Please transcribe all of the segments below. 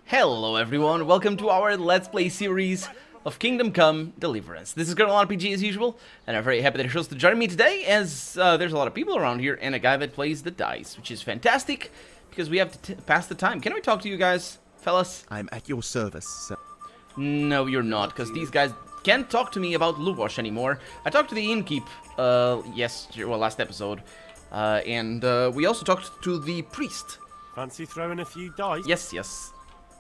Hello everyone, welcome to our Let's Play series of Kingdom Come Deliverance. This is Colonel RPG as usual, and I'm very happy that you're chose to join me today, as there's a lot of people around here, and a guy that plays the dice, which is fantastic, because we have to pass the time. Can we talk to you guys, fellas? I'm at your service, sir. No, you're not, because these guys can't talk to me about Luwash anymore. I talked to the innkeep, last episode, and we also talked to the priest. Fancy throwing a few dice? Yes.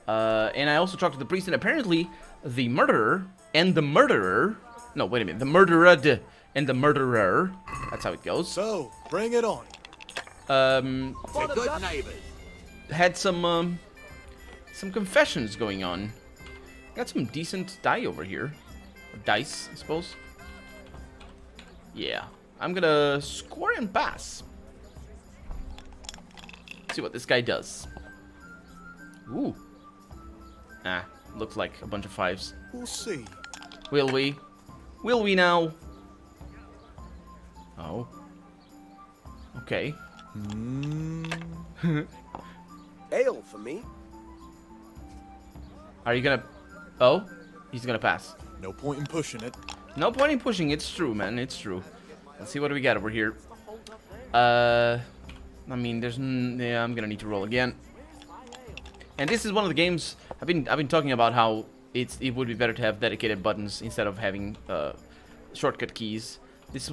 And I also talked to the priest, and apparently the murderer and the murderer... No, wait a minute. The murdered and the murderer... That's how it goes. So, bring it on. Good neighbors. Had some confessions going on. Got some decent die over here. Or dice, I suppose. Yeah. I'm gonna score and pass. See what this guy does. Ooh. Ah, looks like a bunch of fives. We'll see. Will we? Will we now? Oh. Okay. Ale for me. Are you gonna... Oh? He's gonna pass. No point in pushing it. No point in pushing. It's true, man. It's true. Let's see what do we got over here. I mean, there's... Yeah, I'm gonna need to roll again. And this is one of the games I've been talking about how it would be better to have dedicated buttons instead of having shortcut keys. This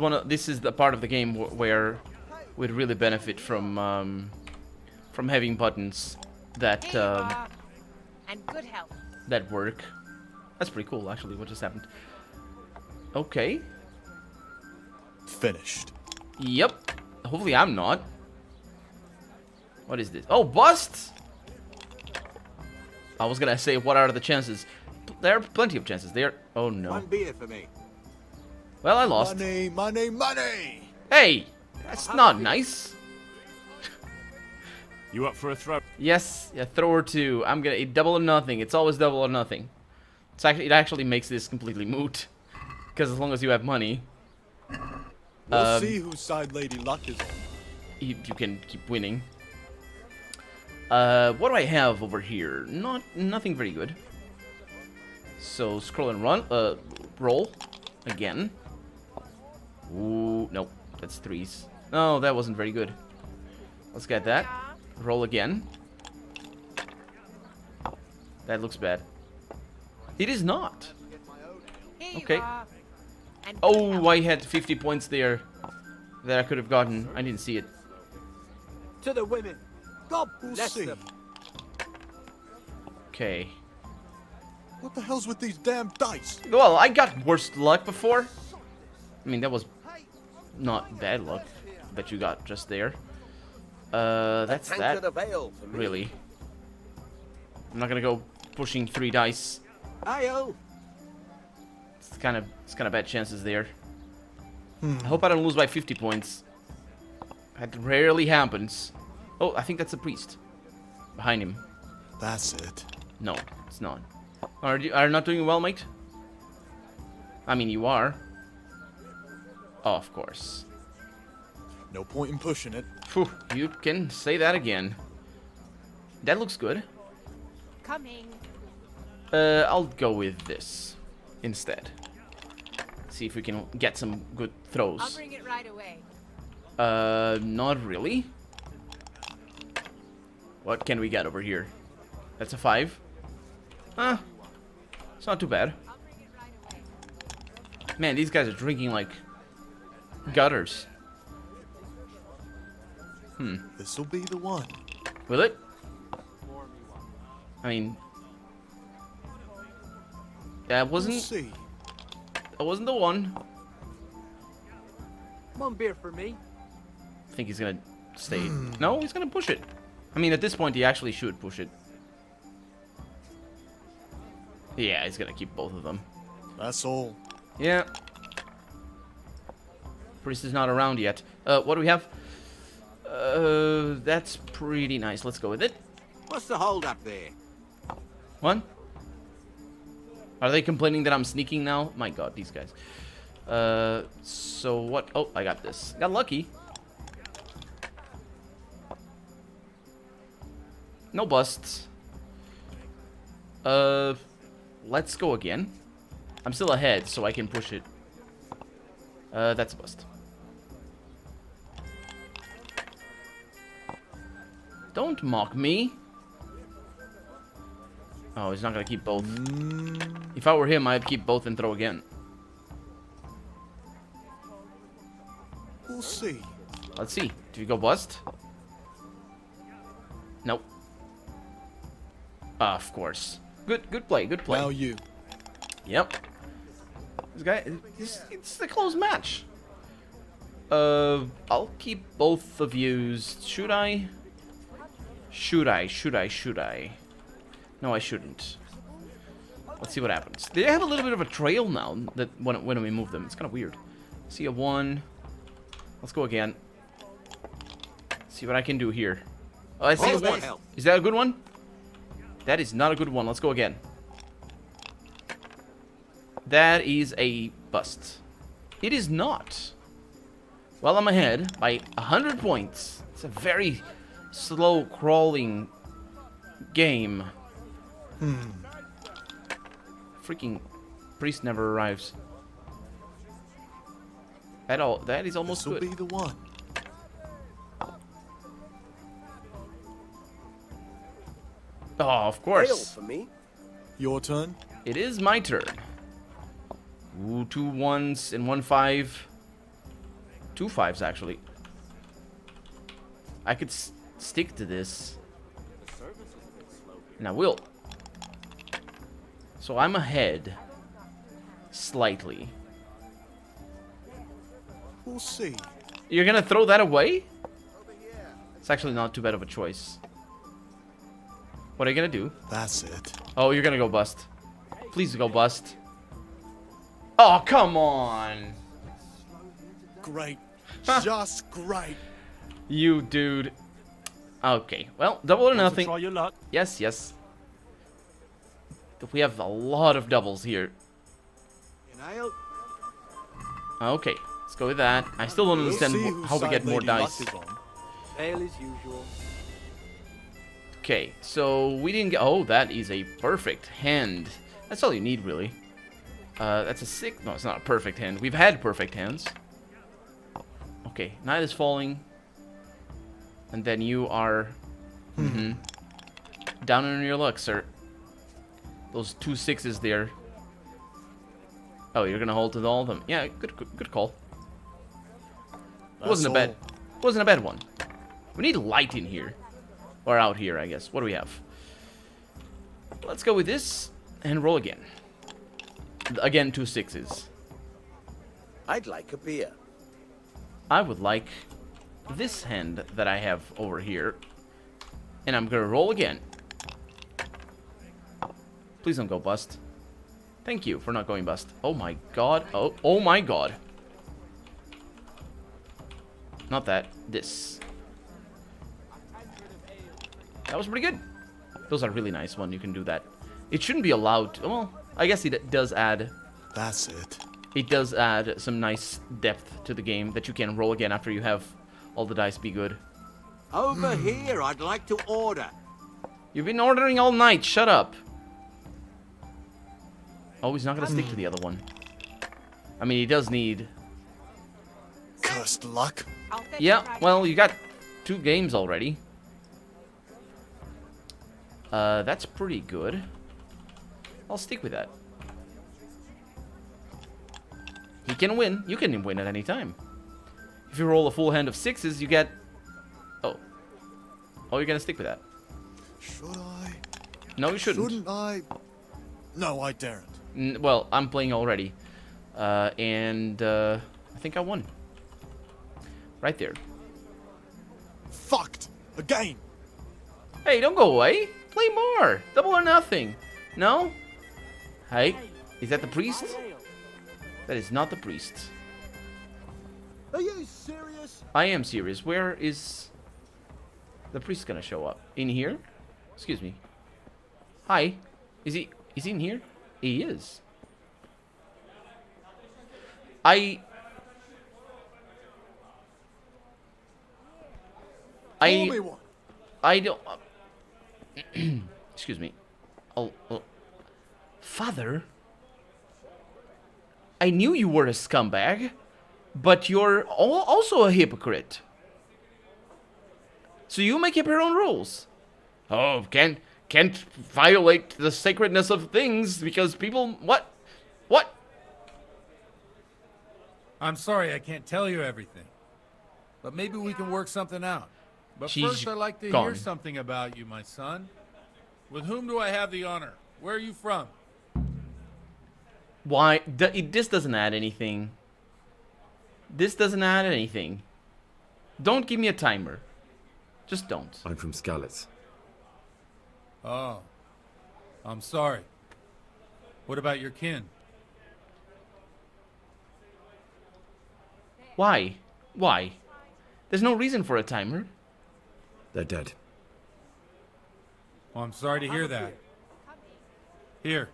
is the part of the game where we'd really benefit from having buttons that and good health. that work. That's pretty cool, actually. What just happened? Okay. Finished. Yep. Hopefully I'm not. What is this? Oh, bust! I was gonna say, what are the chances? There are plenty of chances. There. Oh no. One beer for me. Well, I lost. Money, money, money! Hey, that's not nice. You up for a throw? Yes, yeah, throw or two. I'm gonna double or nothing. It's always double or nothing. It actually makes this completely moot, because as long as you have money, We'll see whose side Lady Luck is on. you can keep winning. What do I have over here? Nothing very good. So scroll and run. Roll again. Ooh, nope, that's threes. No, that wasn't very good. Let's get that. Roll again. That looks bad. It is not. Okay. Oh, I had 50 points there that I could have gotten. I didn't see it. To the women. God We'll bless see. them. Okay. What the hell's with these damn dice? Well, I got worse luck before. I mean, that was not bad luck that you got just there. That's Tankard that. of ale for me. Really. I'm not gonna go pushing 3 dice. Ale. It's kind of bad chances there. I hope I don't lose by 50 points. That rarely happens. Oh, I think that's a priest. Behind him. That's it. No, it's not. Are you not doing well, mate? I mean, you are. Oh, of course. No point in pushing it. Phew, you can say that again. That looks good. Coming. I'll go with this instead. See if we can get some good I'll throws. bring it right away. Not really. What can we get over here? That's a 5. Huh. It's not too bad. I'll bring it right away. Man, these guys are drinking like gutters. This'll be the one. Will it? I mean, that We'll wasn't see. the one. One beer for me. I think he's gonna stay. No, he's gonna push it. I mean, at this point, he actually should push it. Yeah, he's gonna keep both of them. That's all. Yeah. Priest is not around yet. What do we have? That's pretty nice. Let's go with it. What's the hold up there? What? Are they complaining that I'm sneaking now? My god, these guys. So what? Oh, I got this. Got lucky. No busts. Let's go again. I'm still ahead, so I can push it. That's a bust. Don't mock me. Oh, he's not gonna keep both. If I were him, I'd keep both and throw again. We'll see. Let's see. Do you go bust? Nope. Of course. Good play. Good play. Now you. Yep. This guy, it's a close match. I'll keep both of yous. Should I? Should I? No, I shouldn't. Let's see what happens. They have a little bit of a trail now that when we move them. It's kind of weird. See a 1. Let's go again. See what I can do here. Oh, I see a 1. Is that a good one? That is not a good one. Let's go again. That is a bust. It is not. Well, I'm ahead by 100 points. It's a very slow crawling game. Freaking priest never arrives. At all. That is almost This'll good. be the one. Oh, of course. For me. Your turn. It is my turn. Ooh, 2 1s and 1 5. 2 5s, actually. I could stick to this. And I will. So I'm ahead. Slightly. We'll see. You're gonna throw that away? It's actually not too bad of a choice. What are you gonna do? That's it. Oh, you're gonna go bust. Please go bust. Oh, come on. Great. Just great. You dude. Okay, well, double or nothing. Try your luck. Yes, yes. We have a lot of doubles here. Nail. Okay, let's go with that. I still don't We'll see understand whose how we side get more Lady Luck dice. is on. Fail as usual. Okay, so we didn't get... Oh, that is a perfect hand. That's all you need, really. That's a 6... No, it's not a perfect hand. We've had perfect hands. Okay, Knight is falling. And then you are... Down on your luck, sir. Those 2 6s there. Oh, you're gonna hold to all of them. Yeah, good call. Wasn't a bad... Wasn't a bad one. We need light in here. Or out here, I guess. What do we have? Let's go with this and roll again. Again, 2 6s. I'd like a beer. I would like this hand that I have over here. And I'm gonna roll again. Please don't go bust. Thank you for not going bust. Oh my god. Oh my god. Not that. This. That was pretty good. Those are really nice when you can do that. It shouldn't be allowed to, well, I guess it does add... That's it. It does add some nice depth to the game that you can roll again after you have all the dice be good. Over here, I'd like to order. You've been ordering all night. Shut up. Oh, he's not going to stick to the other one. I mean, he does need... Cursed luck. I'll fetch Yeah, it right well, you got 2 games already. That's pretty good. I'll stick with that. He can win. You can win at any time. If you roll a full hand of 6s, you get... Oh. Oh, you're gonna stick with that. Should I? No, you shouldn't. Shouldn't I? No, I daren't. Well, I'm playing already. I think I won. Right there. Fucked. Again. Hey, don't go away. Play more. Double or nothing. No? Hey, is that the priest? That is not the priest. Are you serious? I am serious. Where is the priest gonna show up? In here? Excuse me. Hi. Is he in here? He is. I Call me one. I don't excuse me. Father? I knew you were a scumbag, but you're also a hypocrite. So you make up your own rules. Oh, can't violate the sacredness of things because people... What? What? I'm sorry I can't tell you everything. But maybe we can work something out. But She's first I'd like to gone. hear something about you, my son. With whom do I have the honor? Where are you from? Why? This doesn't add anything. This doesn't add anything. Don't give me a timer. Just don't. I'm from Skalitz. Oh. I'm sorry. What about your kin? Why? Why? There's no reason for a timer. They're dead. Oh, I'm sorry to hear that. Here.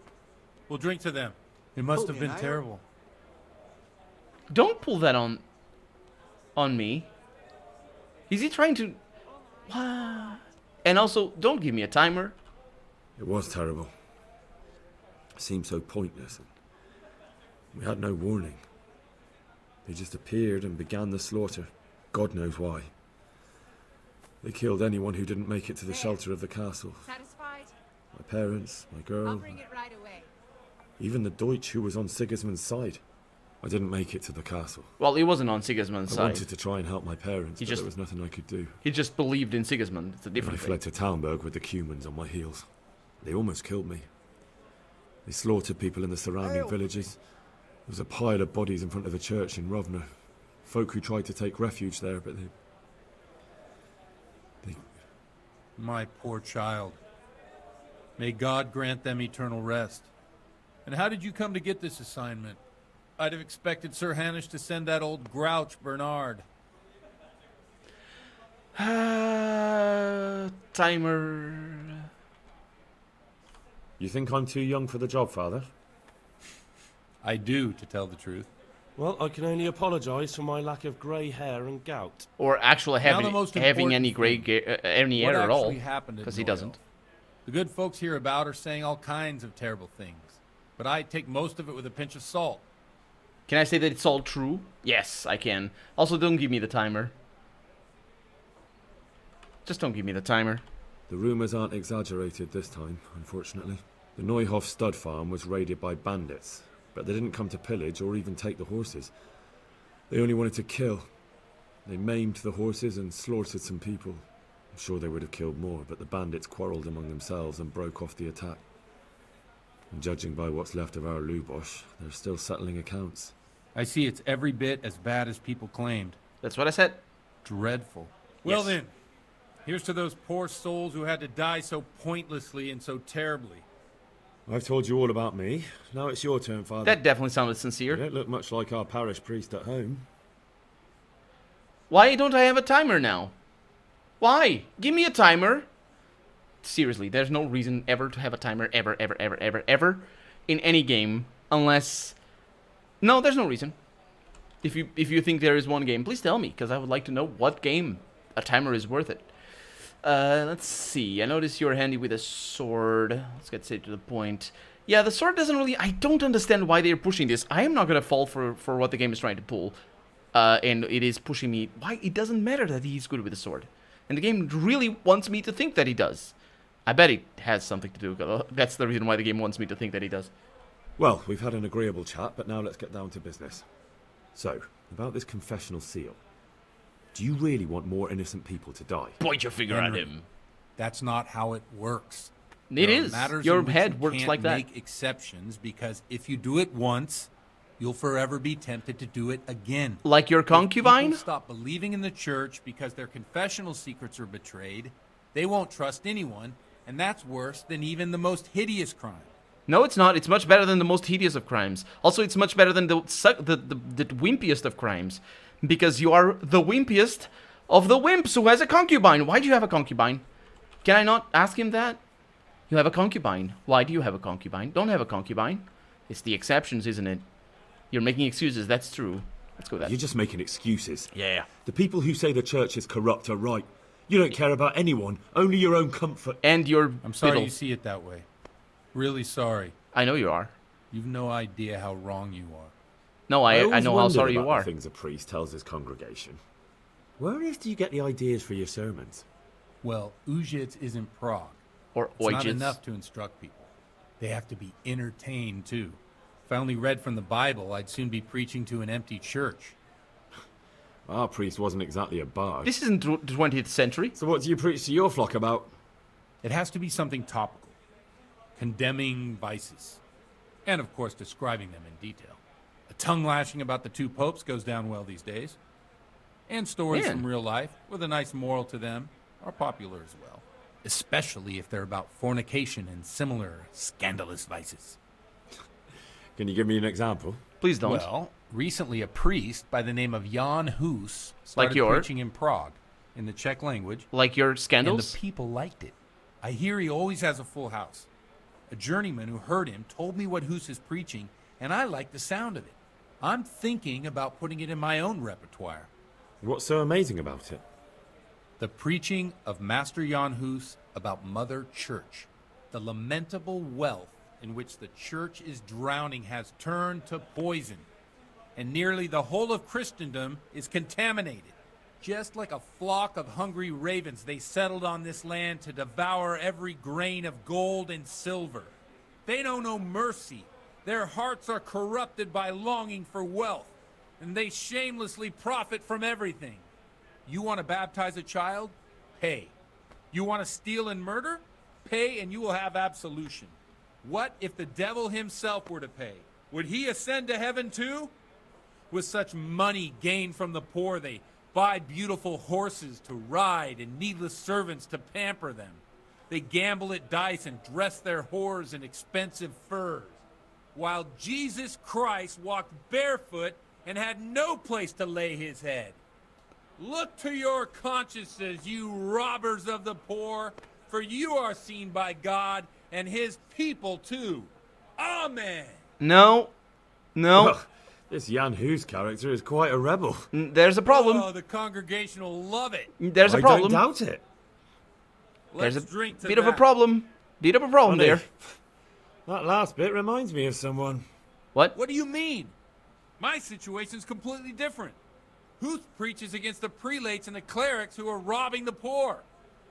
We'll drink to them. It must have been terrible. Don't pull that on me. Is he trying to... What? And also, don't give me a timer. It was terrible. It seemed so pointless. We had no warning. They just appeared and began the slaughter. God knows why. They killed anyone who didn't make it to the shelter of the castle. Satisfied? My parents, my I'll girl, bring it right away. even the Deutsch who was on Sigismund's side. I didn't make it to the castle. Well, he wasn't on Sigismund's I side. wanted to try and help my parents, but just- there was nothing I could do. He just believed in Sigismund. It's a I different fled thing. to Talmberg with the Cumans on my heels. They almost killed me. They slaughtered people in the surrounding villages. There was a pile of bodies in front of the church in Rovna. Folk who tried to take refuge there, but they... My poor child. May God grant them eternal rest. And how did you come to get this assignment? I'd have expected Sir Hanish to send that old grouch, Bernard. Timer. You think I'm too young for the job, Father? I do, to tell the truth. Well, I can only apologise for my lack of grey hair and gout. Or actually Now the most having any important gray any What hair at all. actually happened at Because he Noyle? doesn't. The good folks hereabout are saying all kinds of terrible things. But I take most of it with a pinch of salt. Can I say that it's all true? Yes, I can. Also, don't give me the timer. Just don't give me the timer. The rumours aren't exaggerated this time, unfortunately. The Neuhof stud farm was raided by bandits, but they didn't come to pillage or even take the horses. They only wanted to kill. They maimed the horses and slaughtered some people. I'm sure they would have killed more, but the bandits quarrelled among themselves and broke off the attack. And judging by what's left of our Lubosh, they're still settling accounts. I see it's every bit as bad as people claimed. That's what I said. Dreadful. Well Yes. then, here's to those poor souls who had to die so pointlessly and so terribly. I've told you all about me. Now it's your turn, Father. That definitely sounded You sincere. don't look much like our parish priest at home. Why don't I have a timer now? Why? Give me a timer. Seriously, there's no reason ever to have a timer ever in any game unless... No, there's no reason. If you think there is one game, please tell me, because I would like to know what game a timer is worth it. Let's see. I notice you're handy with a sword. Let's get straight to the point. Yeah, the sword doesn't really... I don't understand why they're pushing this. I am not going to fall for what the game is trying to pull. And it is pushing me... Why? It doesn't matter that he's good with the sword. And the game really wants me to think that he does. I bet it has something to do. That's the reason why the game wants me to think that he does. Well, we've had an agreeable chat, but now let's get down to business. So, about this confessional seal. Do you really want more innocent people to die? Point your finger Henry. at him. That's not how it works. It There are is. matters Your in which head you works can't like that. Make exceptions because if you do it once, you'll forever be tempted to do it again. Like your If concubine? people stop believing in the church because their confessional secrets are betrayed, they won't trust anyone, and that's worse than even the most hideous crime. No, it's not. It's much better than the most hideous of crimes. Also, it's much better than the wimpiest of crimes. Because you are the wimpiest of the wimps who has a concubine. Why do you have a concubine? Can I not ask him that? You have a concubine. Why do you have a concubine? Don't have a concubine. It's the exceptions, isn't it? You're making excuses. That's true. Let's go with that. You're just making excuses. Yeah. The people who say the church is corrupt are right. You don't care about anyone, only your own comfort. And your I'm sorry fiddle. you see it that way. Really sorry. I know you are. You've no idea how wrong you are. No, I always know how wondered sorry you about the are. things a priest tells his congregation. Where on earth do you get the ideas for your sermons? Well, Ujits isn't Prague. Or It's not Ojits. enough to instruct people. They have to be entertained, too. If I only read from the Bible, I'd soon be preaching to an empty church. Our priest wasn't exactly a bard. This isn't the 20th century. So what do you preach to your flock about? It has to be something topical, condemning vices, and of course describing them in detail. A tongue lashing about the two popes goes down well these days. And stories Man. from real life, with a nice moral to them, are popular as well. Especially if they're about fornication and similar scandalous vices. Can you give me an example? Please don't. Well, recently a priest by the name of Jan Hus started your- preaching in Prague, in the Czech language, Like your and scandals? the people liked it. I hear he always has a full house. A journeyman who heard him told me what Hus is preaching, and I like the sound of it. I'm thinking about putting it in my own repertoire. What's so amazing about it? The preaching of Master Jan Hus about Mother Church. The lamentable wealth in which the church is drowning has turned to poison, and nearly the whole of Christendom is contaminated. Just like a flock of hungry ravens, they settled on this land to devour every grain of gold and silver. They know no mercy. Their hearts are corrupted by longing for wealth, and they shamelessly profit from everything. You want to baptize a child? Pay. You want to steal and murder? Pay and you will have absolution. What if the devil himself were to pay? Would he ascend to heaven too? With such money gained from the poor, they buy beautiful horses to ride and needless servants to pamper them. They gamble at dice and dress their whores in expensive furs. While Jesus Christ walked barefoot and had no place to lay his head. Look to your consciences, you robbers of the poor, for you are seen by God and his people too. Amen. No. No. Well, this Jan Hus character is quite a rebel. There's a problem. Oh, the congregation will love it. There's a I problem. don't doubt it. Let's There's a drink to bit of a that. problem. Bit of a problem Funny. there. That last bit reminds me of someone. What? What do you mean? My situation's completely different. Huth preaches against the prelates and the clerics who are robbing the poor.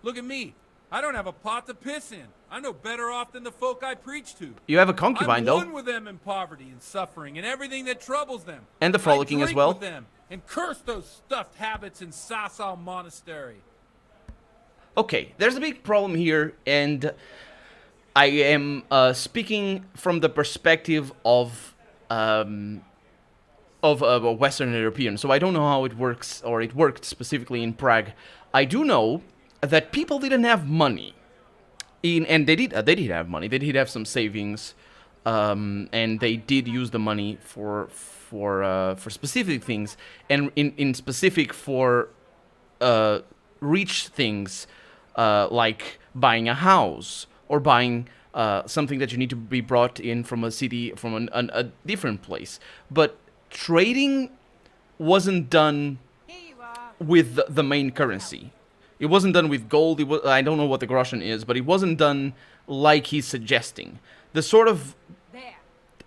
Look at me. I don't have a pot to piss in. I'm no better off than the folk I preach to. You have a concubine, I'm though. one with them in poverty and suffering and everything that troubles them. And the frolicking I as drink well. with them and curse those stuffed habits in Sasau Monastery. Okay, there's a big problem here, and I am speaking from the perspective of a Western European, so I don't know how it works, or it worked specifically in Prague. I do know that people didn't have money, and they did have money. They did have some savings, and they did use the money for specific things, and in specific for rich things. Like buying a house or buying something that you need to be brought in from a city, from a different place. But trading wasn't done Here you are. with the main currency. It wasn't done with gold. I don't know what the groschen is, but it wasn't done like he's suggesting. The sort of, There.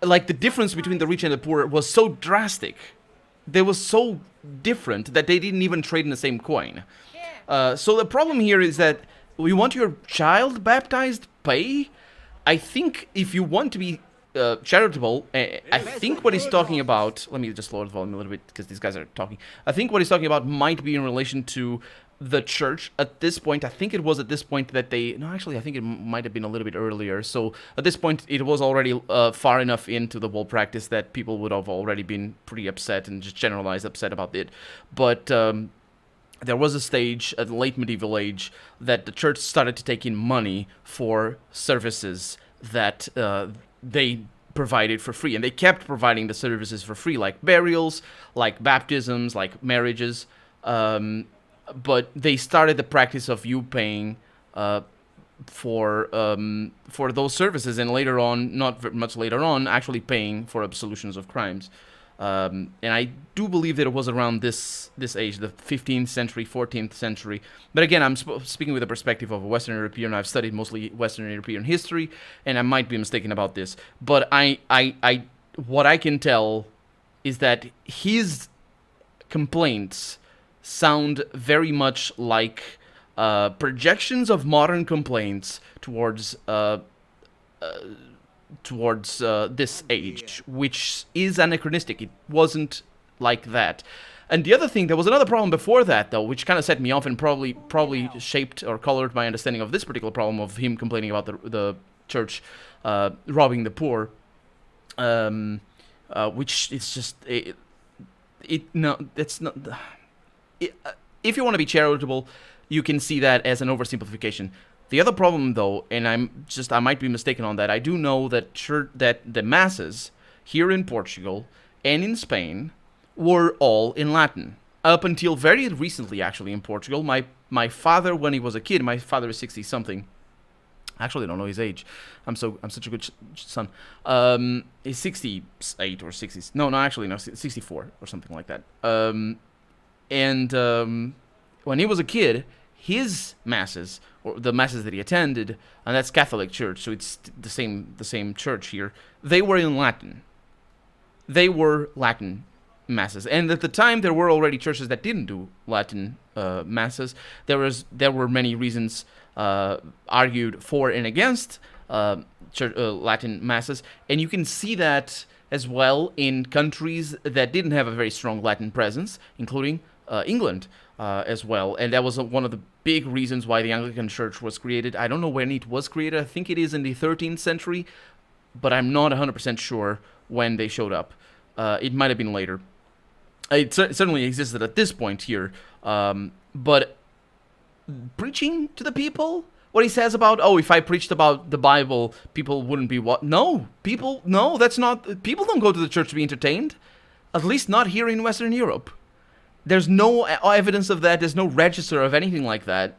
like the difference between the rich and the poor was so drastic. They were so different that they didn't even trade in the same coin. So the problem here is that you want your child baptized, pay? I think if you want to be charitable, I think what he's talking about... Let me just lower the volume a little bit because these guys are talking. I think what he's talking about might be in relation to the church at this point. I think it was at this point that they... No, actually, I think it might have been a little bit earlier. So at this point, it was already far enough into the whole practice that people would have already been pretty upset and just generalized upset about it. But... there was a stage at the late medieval age that the church started to take in money for services that they provided for free. And they kept providing the services for free, like burials, like baptisms, like marriages. But they started the practice of you paying for those services, and later on, not much later on, actually paying for absolutions of crimes. And I do believe that it was around this age, the 15th century, 14th century. But again, I'm speaking with the perspective of a Western European. I've studied mostly Western European history, and I might be mistaken about this. But what I can tell is that his complaints sound very much like projections of modern complaints towards this age, which is anachronistic. It wasn't like that. And the other thing, there was another problem before that, though, which kind of set me off and probably shaped or colored my understanding of this particular problem of him complaining about the church robbing the poor, which is just that's not. If you want to be charitable, you can see that as an oversimplification. The other problem, though, and I might be mistaken on that, I do know that that the masses here in Portugal and in Spain were all in Latin. Up until very recently, actually, in Portugal, my father, when he was a kid, my father is 60-something. Actually, I don't know his age. I'm such a good son. He's 68 or 60. No, actually, no, 64 or something like that. When he was a kid, his masses, or the masses that he attended, and that's Catholic Church, so it's the same church here, they were in Latin. They were Latin masses. And at the time, there were already churches that didn't do Latin masses. There were many reasons argued for and against Latin masses, and you can see that as well in countries that didn't have a very strong Latin presence, including England as well. And that was one of the big reasons why the Anglican Church was created. I don't know when it was created. I think it is in the 13th century, but I'm not 100% sure when they showed up. It might have been later. It certainly existed at this point here, but preaching to the people, what he says about, if I preached about the Bible, people wouldn't be what? No, that's not, people don't go to the church to be entertained, at least not here in Western Europe. There's no evidence of that, there's no register of anything like that,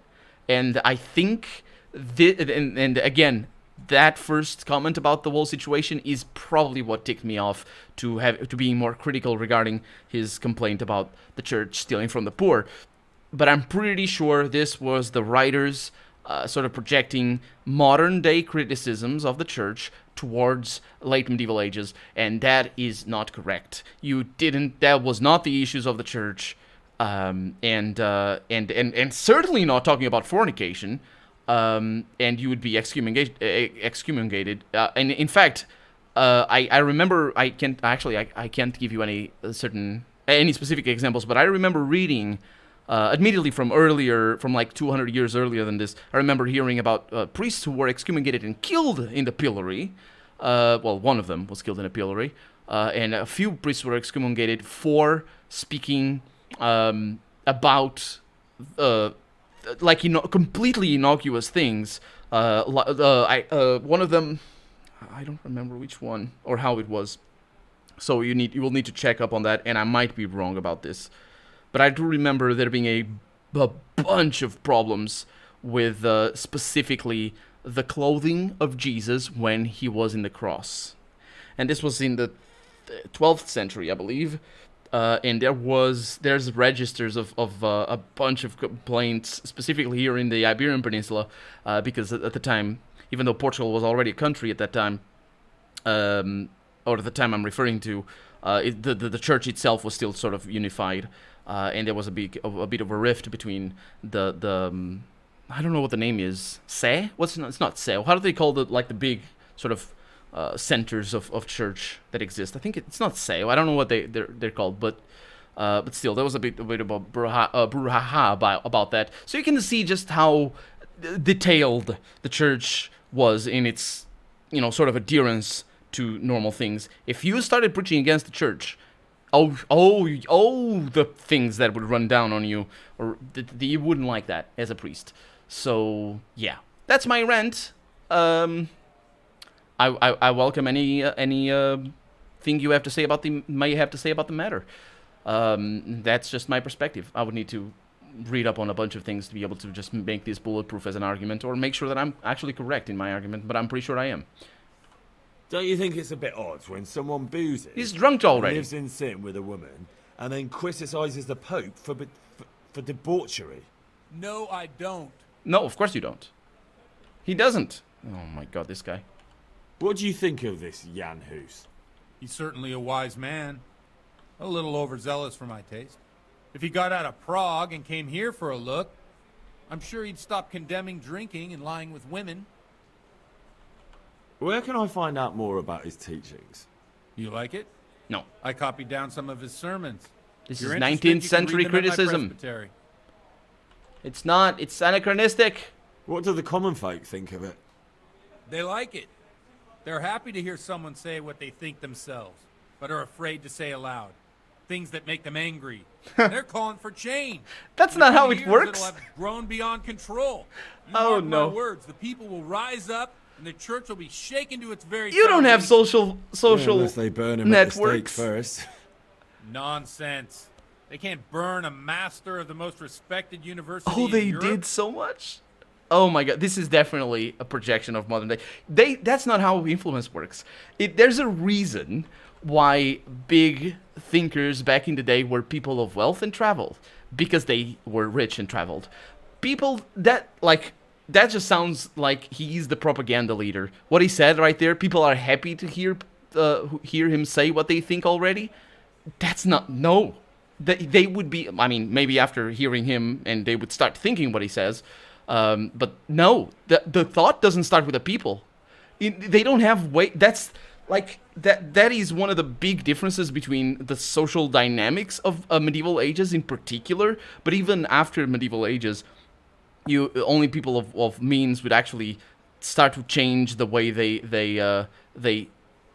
and I think, and again, that first comment about the whole situation is probably what ticked me off to being more critical regarding his complaint about the church stealing from the poor. But I'm pretty sure this was the writers sort of projecting modern day criticisms of the church towards late medieval ages, and that is not correct. That was not the issues of the church, and certainly not talking about fornication. And you would be excommunicated. And in fact, I remember, I can't give you any specific examples, but I remember reading, admittedly from like 200 years earlier than this, I remember hearing about priests who were excommunicated and killed in the pillory. One of them was killed in a pillory, and a few priests were excommunicated for speaking about completely innocuous things. One of them, I don't remember which one or how it was. So you will need to check up on that, and I might be wrong about this, but I do remember there being a bunch of problems with specifically the clothing of Jesus when he was in the cross, and this was in the 12th century, I believe. And there's registers of a bunch of complaints, specifically here in the Iberian Peninsula, because at the time, even though Portugal was already a country at that time, or at the time I'm referring to, the church itself was still sort of unified, and there was a bit of a rift between the I don't know what the name is. It's not Sé. How do they call the big sort of centers of church that exist? I think it's not Sé. I don't know what they're called, but still, there was a bit of a brouhaha about that. So you can see just how detailed the church was in its, sort of adherence to normal things. If you started preaching against the church, the things that would run down on you, or you wouldn't like that as a priest. So yeah, that's my rant. I welcome any thing you have to say about the matter. That's just my perspective. I would need to read up on a bunch of things to be able to just make this bulletproof as an argument, or make sure that I'm actually correct in my argument. But I'm pretty sure I am. Don't you think it's a bit odd when someone boozes... He's drunk already. ...lives in sin with a woman, and then criticises the Pope for debauchery? No, I don't. No, of course you don't. He doesn't. Oh my god, this guy. What do you think of this Jan Hus? He's certainly a wise man. A little overzealous for my taste. If he got out of Prague and came here for a look, I'm sure he'd stop condemning drinking and lying with women. Where can I find out more about his teachings? You like it? No. I copied down some of his sermons. This If you're is interested, 19th you can century read them at my criticism. presbytery. It's not. It's anachronistic. What do the common folk think of it? They like it. They're happy to hear someone say what they think themselves, but are afraid to say aloud. Things that make them angry. They're calling for change. That's In not a few how it years, works. It'll have grown beyond control. You Oh, mark no. my words, the people will rise up, and the church will be shaken to its very You don't have foundation. social Unless they burn him at the stake networks. first. Nonsense. They can't burn a master of the most respected university Oh, in they Europe. did so much? Oh my god, this is definitely a projection of modern day. That's not how influence works. There's a reason why big thinkers back in the day were people of wealth and traveled. Because they were rich and traveled. People that just sounds like he's the propaganda leader. What he said right there, people are happy to hear him say what they think already. That's not, no. They would be, I mean, maybe after hearing him and they would start thinking what he says. But no, the thought doesn't start with the people. They don't have weight. That's like, that is one of the big differences between the social dynamics of medieval ages in particular. But even after medieval ages, only people of means would actually start to change the way they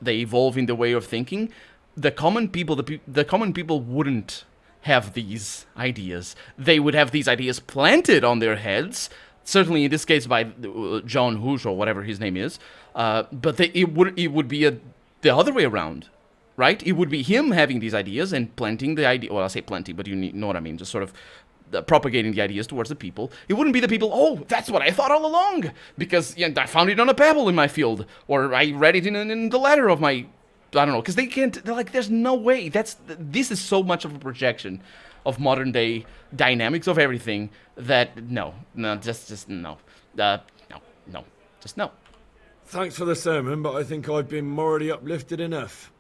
evolve in the way of thinking. The common people wouldn't have these ideas. They would have these ideas planted on their heads. Certainly in this case by John Hus or whatever his name is. But it would be the other way around, right? It would be him having these ideas and planting the idea. Well, I say planting, but you know what I mean. Just sort of propagating the ideas towards the people. It wouldn't be the people, oh, that's what I thought all along, because I found it on a pebble in my field, or I read it in the letter of my, I don't know, because they can't, they're like, there's no way. This is so much of a projection of modern day dynamics of everything that no, just no, just no. Thanks for the sermon, but I think I've been morally uplifted enough.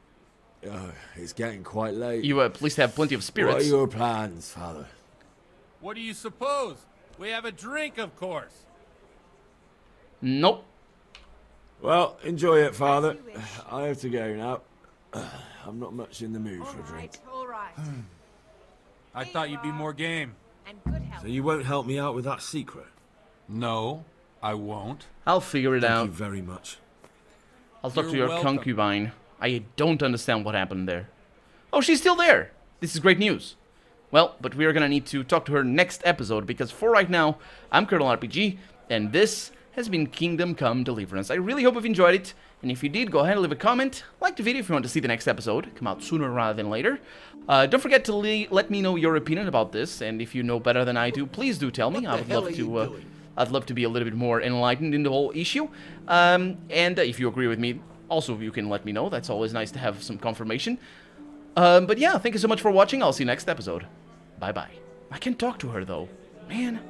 It's getting quite late. You at least have plenty of What are spirits. your plans, Father? What do you suppose? We have a drink, of course. Nope. Well, enjoy it, Father. As you wish. I have to go now. I'm not much in the mood for a drink. All right. I thought you'd be more game. And good health. So you won't help me out with that secret? No, I won't. I'll figure it Thank out. you very much. I'll talk to You're your welcome. concubine. I don't understand what happened there. Oh, she's still there. This is great news. Well, but we are gonna need to talk to her next episode, because for right now, I'm Colonel RPG, and this has been Kingdom Come Deliverance. I really hope you've enjoyed it, and if you did, go ahead and leave a comment, like the video if you want to see the next episode, come out sooner rather than later. Don't forget to let me know your opinion about this, and if you know better than I do, please do tell me. I would love to. I'd love to be a little bit more enlightened in the whole issue. And if you agree with me, also you can let me know. That's always nice to have some confirmation. But yeah, thank you so much for watching. I'll see you next episode. Bye bye. I can't talk to her though, man.